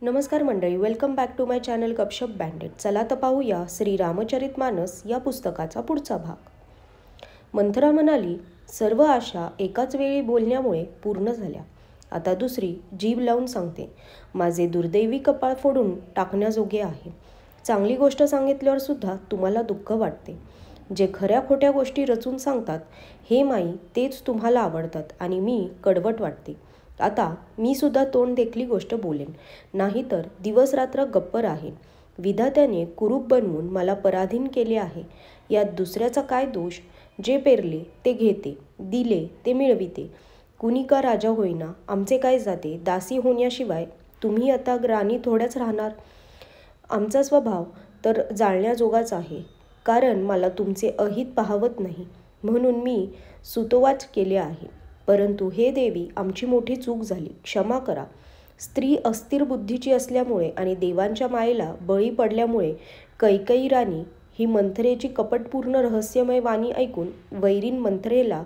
नमस्कार मंडळी, welcome back to my channel Gapshap बँडेड. चला तर पाहूया श्री रामचरितमानस या पुस्तकाचा पुढचा भाग. मंथरा म्हणाली, सर्व आशा एकाच वेळी बोलण्यामुळे पूर्ण झाल्या. आता दुसरी जीभ लावून सांगते. माझे दुर्दैवी कपाळ फोडून टाकण्याजोगे आहे. चांगली गोष्ट सांगितल्यावर सुद्धा तुम्हाला दुःख वाटते. जे खऱ्या खोट्या गोष्टी रचून सांगतात हे माई तेच तुम्हाला आवडतात आणि मी कडवट वाटते. आता मी सुद्धा तोंड देखली गोष्ट बोलेन, नाहीतर दिवस रात्र गप्प राहीन. विधात्याने कुरूप बनवून मला पराधीन केले आहे. यात दुसऱ्याचा काय दोष? जे पेरले ते घेते, दिले ते मिळविते. कुणी का राजा होईना, आमचे काय जाते. दासी होण्याशिवाय तुम्ही आता राणी थोड्याच राहणार. आमचा स्वभाव तर जाळण्याजोगाच आहे, कारण मला तुमचे अहित पाहवत नाही, म्हणून मी सुतोवाच केले आहे. परंतु हे देवी, आमची मोठी चूक झाली, क्षमा करा. स्त्री अस्थिर बुद्धीची असल्यामुळे आणि देवांच्या मायेला बळी पडल्यामुळे कैकेयी राणी ही मंथरेची कपटपूर्ण रहस्यमय वाणी ऐकून वैरीण मंथरेला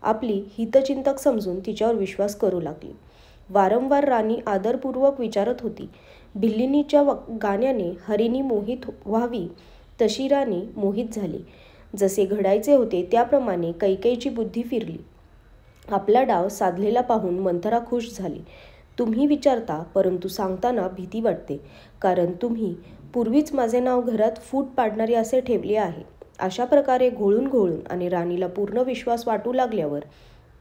आपली हितचिंतक समजून तिच्यावर विश्वास करू लागली. वारंवार राणी आदरपूर्वक विचारत होती. भिल्लिनीच्या गाण्याने हरिणी मोहित व्हावी तशी राणी मोहित झाली. जसे घडायचे होते त्याप्रमाणे कैकेयीची बुद्धी फिरली. आपला डाव साधलेला पाहून मंथरा खुश झाली. तुम्ही विचारता, परंतु सांगताना भीती वाटते, कारण तुम्ही पूर्वीच माझे नाव घरात फूट पाडणारे असे ठेवले आहे. अशा प्रकारे घोळून घोळून आणि राणीला पूर्ण विश्वास वाटू लागल्यावर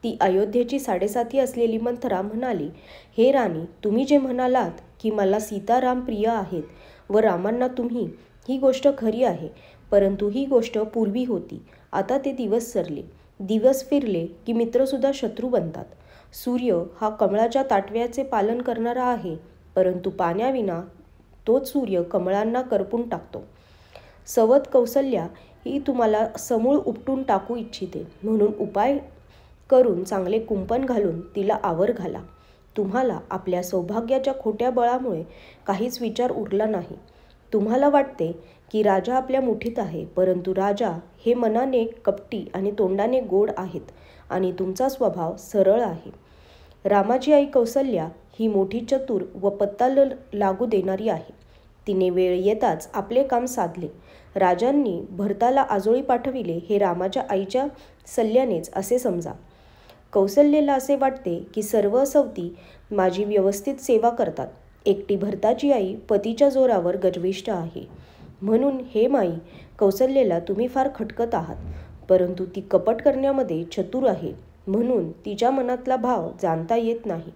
ती अयोध्येची साडेसाती असलेली मंथरा म्हणाली, हे राणी, तुम्ही जे म्हणालात की मला सीताराम प्रिय आहेत व रामांना तुम्ही, ही गोष्ट खरी आहे. परंतु ही गोष्ट पूर्वी होती. आता ते दिवस सरले. दिवस फिरले की मित्रसुद्धा शत्रू बनतात. सूर्य हा कमळाच्या ताटव्याचे पालन करणारा आहे, परंतु पाण्याविना तोच सूर्य कमळांना करपून टाकतो. सवत कौसल्या ही तुम्हाला समूळ उपटून टाकू इच्छिते, म्हणून उपाय करून चांगले कुंपण घालून तिला आवर घाला. तुम्हाला आपल्या सौभाग्याच्या खोट्या बळामुळे काहीच विचार उरला नाही. तुम्हाला वाटते की राजा आपल्या मुठीत आहे, परंतु राजा हे मनाने कपटी आणि तोंडाने गोड आहेत आणि तुमचा स्वभाव सरळ आहे. रामाची आई कौसल्या ही मोठी चतुर व पत्ता लागू देणारी आहे. तिने वेळ येताच आपले काम साधले. राजांनी भरताला आजोळी पाठविले हे रामाच्या आईच्या सल्ल्यानेच असे समजा. कौसल्येला असे वाटते की सर्व सवती माझी व्यवस्थित सेवा करतात. एकटी भरताची आई पतीच्या जोरावर गजविष्ट आहे. म्हणून हे माई, कौसल्येला तुम्ही फार खटकत आहात, परंतु ती कपट करण्यामध्ये चतुर आहे, म्हणून तिच्या मनातला भाव जाणता येत नाही.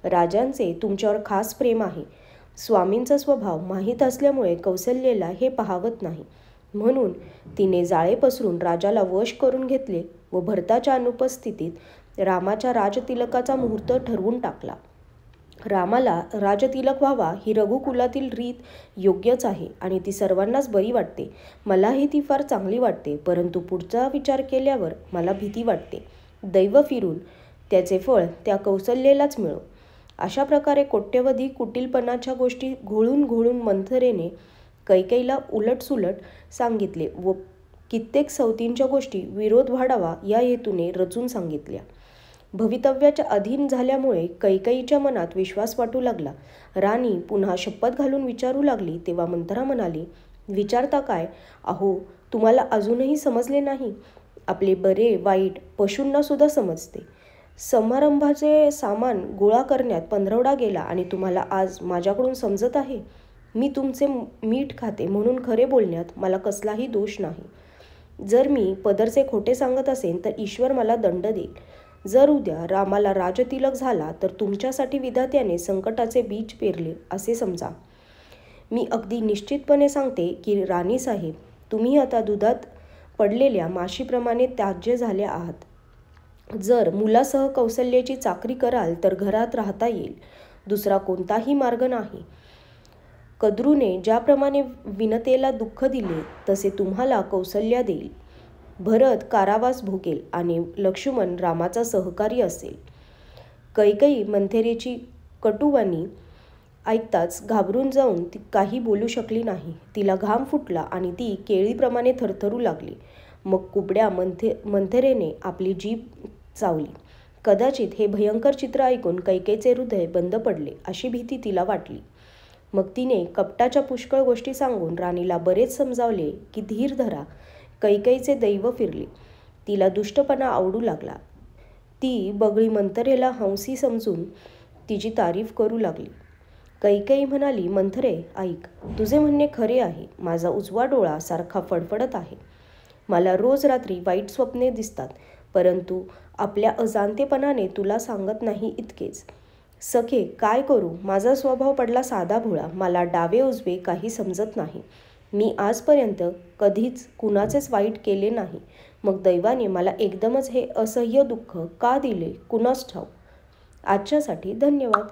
राजांचे तुमच्यावर खास प्रेम आहे. स्वामींचा स्वभाव माहीत असल्यामुळे कौसल्येला हे पाहवत नाही, म्हणून तिने जाळे पसरून राजाला वश करून घेतले व भरताच्या अनुपस्थितीत रामाच्या राजतिलकाचा मुहूर्त ठरवून टाकला. रामाला राजतिलक व्हावा ही रघुकुलातील रीत योग्यच आहे आणि ती सर्वांनाच बरी वाटते. मलाही ती फार चांगली वाटते, परंतु पुढचा विचार केल्यावर मला भीती वाटते. दैव फिरून त्याचे फळ त्या कौसल्येलाच मिळो. अशा प्रकारे कोट्यवधी कुटिलपणाच्या गोष्टी घोळून घोळून मंथरेने कैकेयीला उलटसुलट सांगितले व कित्येक सवतींच्या गोष्टी विरोध वाढावा या हेतूने रचून सांगितल्या. भवितव्याच्या अधीन झाल्यामुळे कैकेयीच्या मनात विश्वास वाटू लागला. राणी पुन्हा शपथ घालून विचारू लागली तेव्हा मंथरा म्हणाली, विचारता काय? अहो, तुम्हाला अजूनही समजले नाही. आपले बरे वाईट पशूंना सुद्धा समजते. समारंभाचे सामान गोळा करण्यात पंधरवडा गेला आणि तुम्हाला आज माझ्याकडून समजत आहे. मी तुमचे मीठ खाते, म्हणून खरे बोलण्यात मला कसलाही दोष नाही. जर मी पदरचे खोटे सांगत असेन तर ईश्वर मला दंड देईल. जर उद्या रामाला राजतिलक झाला तर तुमच्यासाठी विधात्याने संकटाचे बीज पेरले असे समजा. मी अगदी निश्चितपणे सांगते की राणीसाहेब, तुम्ही आता दुधात पडलेल्या माशीप्रमाणे त्याज्य झाले आहात. जर मुलासह कौसल्याची चाकरी कराल तर घरात राहता येईल. दुसरा कोणताही मार्ग नाही. कद्रूने ज्याप्रमाणे विनतेला दुःख दिले तसे तुम्हाला कौसल्या देईल. भरत कारावास भोगेल आणि लक्ष्मण रामाचा सहकारी असेल. कैकेयी मंथरेची कटुवाणी ऐकताच घाबरून जाऊन ती काही बोलू शकली नाही. तिला घाम फुटला आणि ती केळीप्रमाणे थरथरू लागली. मग कुबड्या मंथरेने आपली जीभ चावली. कदाचित हे भयंकर चित्र ऐकून कैकेयीचे हृदय बंद पडले अशी भीती तिला वाटली. मग तिने कपटाच्या पुष्कळ गोष्टी सांगून राणीला बरेच समजावले की धीर धरा. कैकेयीचे दैव फिरले. तिला दुष्टपणा आवडू लागला. ती बगळी मंथरेला हंसी समजून तिची तारीफ करू लागली. कैकेयी म्हणाली, मंथरे ऐक, तुझे म्हणणे खरे आहे. माझा उजवा डोळा सारखा फडफडत आहे. मला रोज रात्री वाईट स्वप्ने दिसतात, परंतु आपल्या अजाणतेपणाने तुला सांगत नाही इतकेच. सखे काय करू, माझा स्वभाव पडला साधा भोळा. मला डावे उजवे काही समजत नाही. मी आजपर्यंत कधीच कुणाचेच वाईट केले नाही. मग दैवाने मला एकदमच हे असह्य दुःख का दिले कुणास ठाऊक. आजच्यासाठी धन्यवाद.